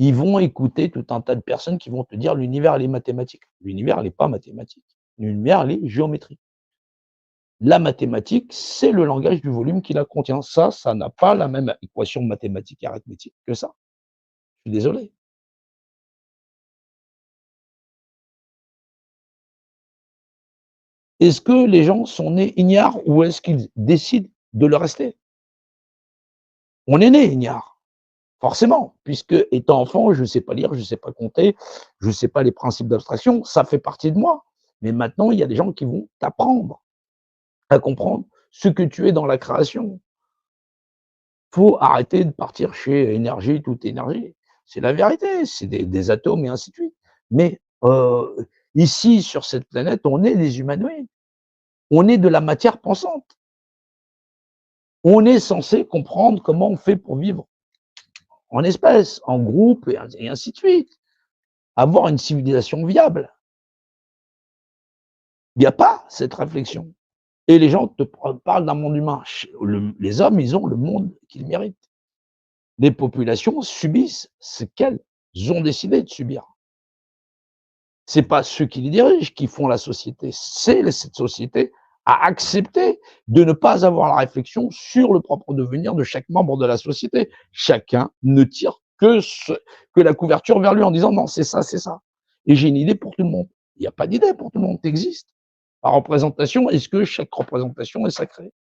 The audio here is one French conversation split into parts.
ils vont écouter tout un tas de personnes qui vont te dire: «L'univers, il est mathématique». L'univers, il est pas mathématique. L'univers, il est géométrique. La mathématique, c'est le langage du volume qui la contient. Ça n'a pas la même équation mathématique et arithmétique que ça. Je suis désolé. Est-ce que les gens sont nés ignares ou est-ce qu'ils décident de le rester? On est né ignare, forcément, puisque étant enfant, je ne sais pas lire, je ne sais pas compter, je ne sais pas les principes d'abstraction, ça fait partie de moi. Mais maintenant, il y a des gens qui vont t'apprendre à comprendre ce que tu es dans la création. Faut arrêter de partir chez énergie, toute énergie. C'est la vérité, c'est des atomes et ainsi de suite. Mais ici, sur cette planète, on est des humanoïdes. On est de la matière pensante. On est censé comprendre comment on fait pour vivre en espèce, en groupe et ainsi de suite. Avoir une civilisation viable. Il n'y a pas cette réflexion. Et les gens te parlent d'un monde humain. Les hommes, ils ont le monde qu'ils méritent. Les populations subissent ce qu'elles ont décidé de subir. C'est pas ceux qui les dirigent qui font la société, c'est cette société a accepté de ne pas avoir la réflexion sur le propre devenir de chaque membre de la société. Chacun ne tire que la couverture vers lui en disant: «Non, c'est ça, c'est ça et j'ai une idée pour tout le monde». Il y a pas d'idée pour tout le monde, tu existes. Par représentation, est-ce que chaque représentation est sacrée?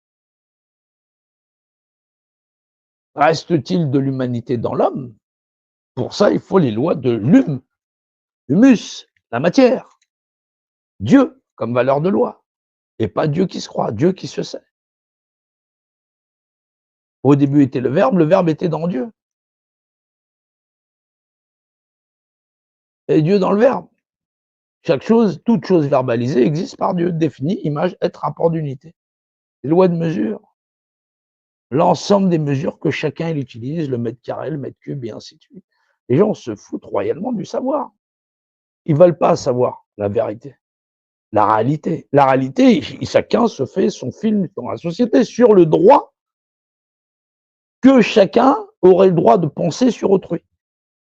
Reste-t-il de l'humanité dans l'homme? Pour ça, il faut les lois de l'humus, la matière, Dieu comme valeur de loi. Et pas Dieu qui se croit, Dieu qui se sait. Au début était le Verbe était dans Dieu. Et Dieu dans le Verbe. Chaque chose, toute chose verbalisée existe par Dieu, définie, image, être, rapport d'unité. Les lois de mesure. L'ensemble des mesures que chacun il utilise, le mètre carré, le mètre cube, et ainsi de suite. Les gens se foutent royalement du savoir. Ils veulent pas savoir la vérité, la réalité. La réalité, chacun se fait son film dans la société sur le droit que chacun aurait le droit de penser sur autrui.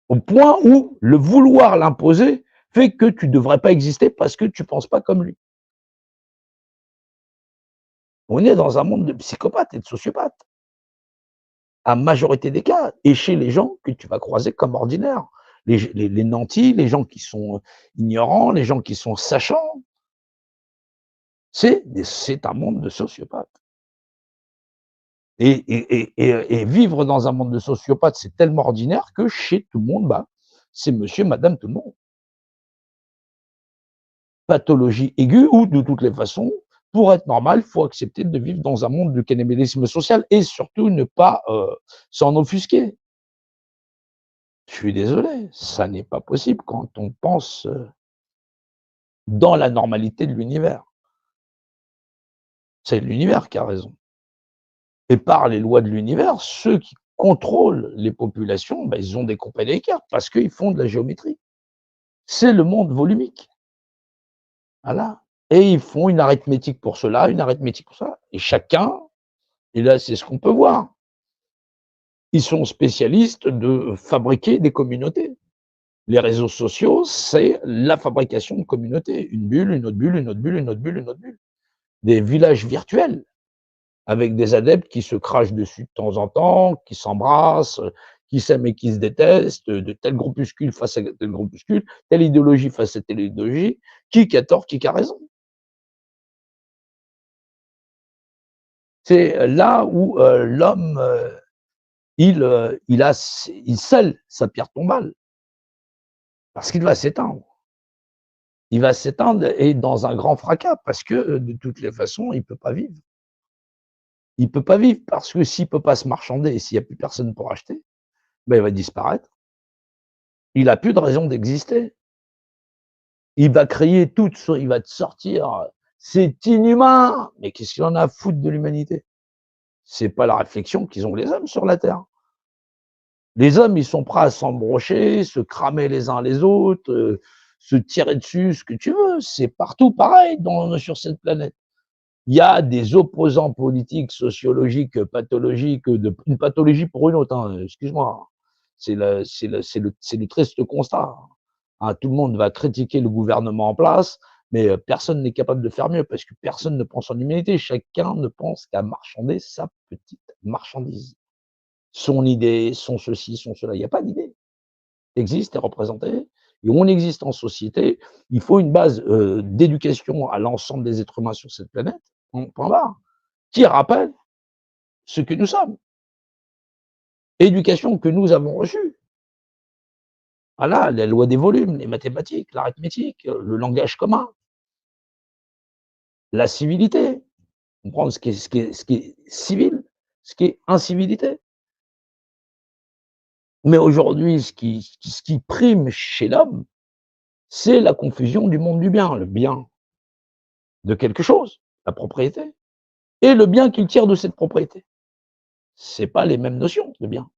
Au point où le vouloir l'imposer fait que tu ne devrais pas exister parce que tu ne penses pas comme lui. On est dans un monde de psychopathes et de sociopathes, à majorité des cas, et chez les gens que tu vas croiser comme ordinaires. Les nantis, les gens qui sont ignorants, les gens qui sont sachants, c'est un monde de sociopathes. Et vivre dans un monde de sociopathes, c'est tellement ordinaire que chez tout le monde, bah, c'est monsieur, madame, tout le monde. Pathologie aiguë ou de toutes les façons, pour être normal, il faut accepter de vivre dans un monde du cannibalisme social et surtout ne pas s'en offusquer. Je suis désolé, ça n'est pas possible quand on pense dans la normalité de l'univers. C'est l'univers qui a raison. Et par les lois de l'univers, ceux qui contrôlent les populations, ben, ils ont des compagnies d'écart parce qu'ils font de la géométrie. C'est le monde volumique. Voilà. Et ils font une arithmétique pour cela, une arithmétique pour ça. Et chacun, et là, c'est ce qu'on peut voir. Ils sont spécialistes de fabriquer des communautés. Les réseaux sociaux, c'est la fabrication de communautés. Une bulle, une autre bulle, une autre bulle, une autre bulle, une autre bulle. Des villages virtuels avec des adeptes qui se crachent dessus de temps en temps, qui s'embrassent, qui s'aiment et qui se détestent, de tel groupuscule face à tel groupuscule, telle idéologie face à telle idéologie, qui a tort, qui a raison. C'est là où l'homme, il scelle sa pierre tombale, parce qu'il va s'éteindre. Il va s'éteindre et dans un grand fracas parce que, de toutes les façons, il peut pas vivre. Il peut pas vivre parce que s'il peut pas se marchander et s'il y a plus personne pour acheter, ben, il va disparaître. Il a plus de raison d'exister. Il va crier il va te sortir: «C'est inhumain!» Mais qu'est-ce qu'il en a à foutre de l'humanité? C'est pas la réflexion qu'ils ont les hommes sur la terre. Les hommes, ils sont prêts à s'embrocher, se cramer les uns les autres, se tirer dessus, ce que tu veux. C'est partout pareil sur cette planète. Il y a des opposants politiques, sociologiques, pathologiques, une pathologie pour une autre, hein, excuse-moi. C'est le triste constat, hein. Tout le monde va critiquer le gouvernement en place, mais personne n'est capable de faire mieux parce que personne ne pense en humanité. Chacun ne pense qu'à marchander sa petite marchandise. Son idée, son ceci, son cela. Il n'y a pas d'idée. Existe, est représenté et on existe en société. Il faut une base, d'éducation à l'ensemble des êtres humains sur cette planète, point barre, qui rappelle ce que nous sommes. Éducation que nous avons reçue. Voilà, la loi des volumes, les mathématiques, l'arithmétique, le langage commun, la civilité, comprendre ce qui est civil, ce qui est incivilité. Mais aujourd'hui, ce qui prime chez l'homme, c'est la confusion du monde du bien. Le bien de quelque chose, la propriété, et le bien qu'il tire de cette propriété. C'est pas les mêmes notions de bien.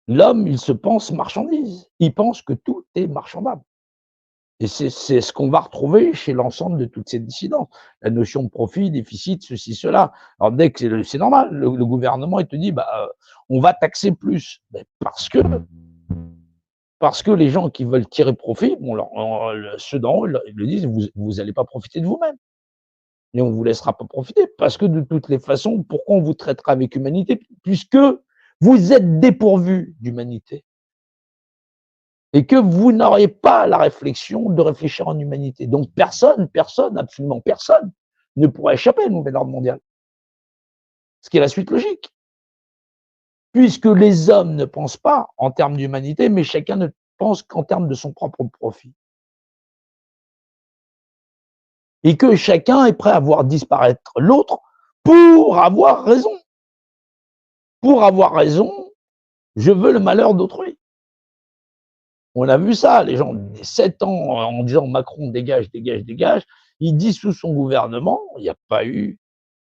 L'homme, il se pense marchandise. Il pense que tout est marchandable. Et c'est ce qu'on va retrouver chez l'ensemble de toutes ces dissidences. La notion de profit, déficit, ceci, cela. Alors dès que c'est normal, le gouvernement, il te dit, bah, on va taxer plus. Ben, parce que les gens qui veulent tirer profit, bon, ceux d'en haut, ils le disent, vous allez pas profiter de vous-même. Et on ne vous laissera pas profiter, parce que de toutes les façons, pourquoi on vous traitera avec humanité? Puisque vous êtes dépourvu d'humanité. Et que vous n'auriez pas la réflexion de réfléchir en humanité. Donc personne, absolument personne, ne pourra échapper au nouvel ordre mondial. Ce qui est la suite logique. Puisque les hommes ne pensent pas en termes d'humanité, mais chacun ne pense qu'en termes de son propre profit. Et que chacun est prêt à voir disparaître l'autre pour avoir raison. Pour avoir raison, je veux le malheur d'autrui. On a vu ça, les gens, 7 ans en disant Macron dégage, dégage, dégage. Il dit sous son gouvernement, il n'y a pas eu.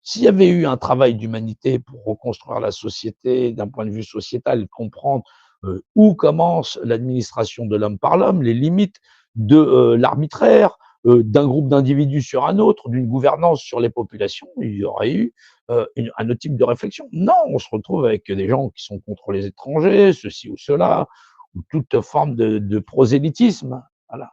S'il y avait eu un travail d'humanité pour reconstruire la société d'un point de vue sociétal, comprendre où commence l'administration de l'homme par l'homme, les limites de l'arbitraire, d'un groupe d'individus sur un autre, d'une gouvernance sur les populations, il y aurait eu un autre type de réflexion. Non, on se retrouve avec des gens qui sont contre les étrangers, ceci ou cela, ou toute forme de prosélytisme. Voilà.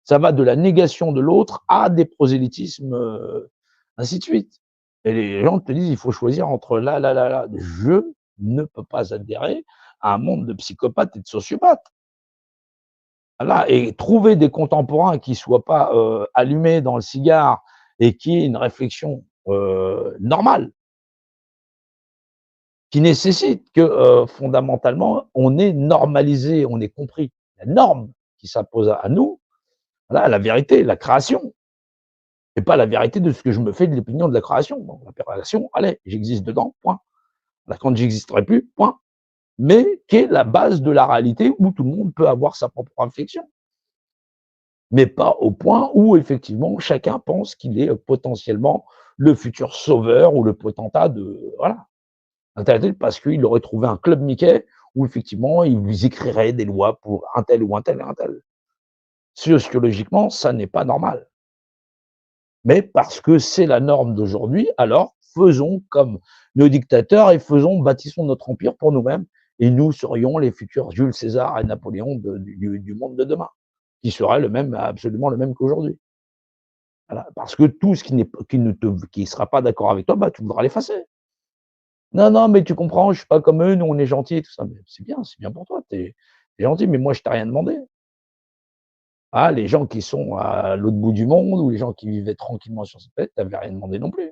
Ça va de la négation de l'autre à des prosélytismes, ainsi de suite. Et les gens te disent, il faut choisir entre là, là, là, là. Je ne peux pas adhérer à un monde de psychopathes et de sociopathes. Voilà. Et trouver des contemporains qui ne soient pas allumés dans le cigare et qui aient une réflexion normale, qui nécessite que fondamentalement, on ait normalisé, on ait compris la norme qui s'impose à nous, voilà, la vérité, la création. Et pas la vérité de ce que je me fais de l'opinion de la création. Bon, la création, allez, j'existe dedans, point. Là, quand j'existerai plus, point. Mais qui est la base de la réalité où tout le monde peut avoir sa propre réflexion. Mais pas au point où, effectivement, chacun pense qu'il est potentiellement le futur sauveur ou le potentat de. Voilà. Parce qu'il aurait trouvé un club Mickey où, effectivement, il vous écrirait des lois pour un tel ou un tel et un tel. Sociologiquement, ça n'est pas normal. Mais parce que c'est la norme d'aujourd'hui, alors faisons comme nos dictateurs et bâtissons notre empire pour nous-mêmes, et nous serions les futurs Jules César et Napoléon du monde de demain, qui sera absolument le même qu'aujourd'hui. Voilà, parce que tout ce qui sera pas d'accord avec toi, bah, tu voudras l'effacer. Non, non, mais tu comprends, je suis pas comme eux, nous on est gentils et tout ça. Mais c'est bien pour toi, tu es gentil, mais moi je t'ai rien demandé. Ah, les gens qui sont à l'autre bout du monde ou les gens qui vivaient tranquillement sur cette planète, tu avais rien demandé non plus.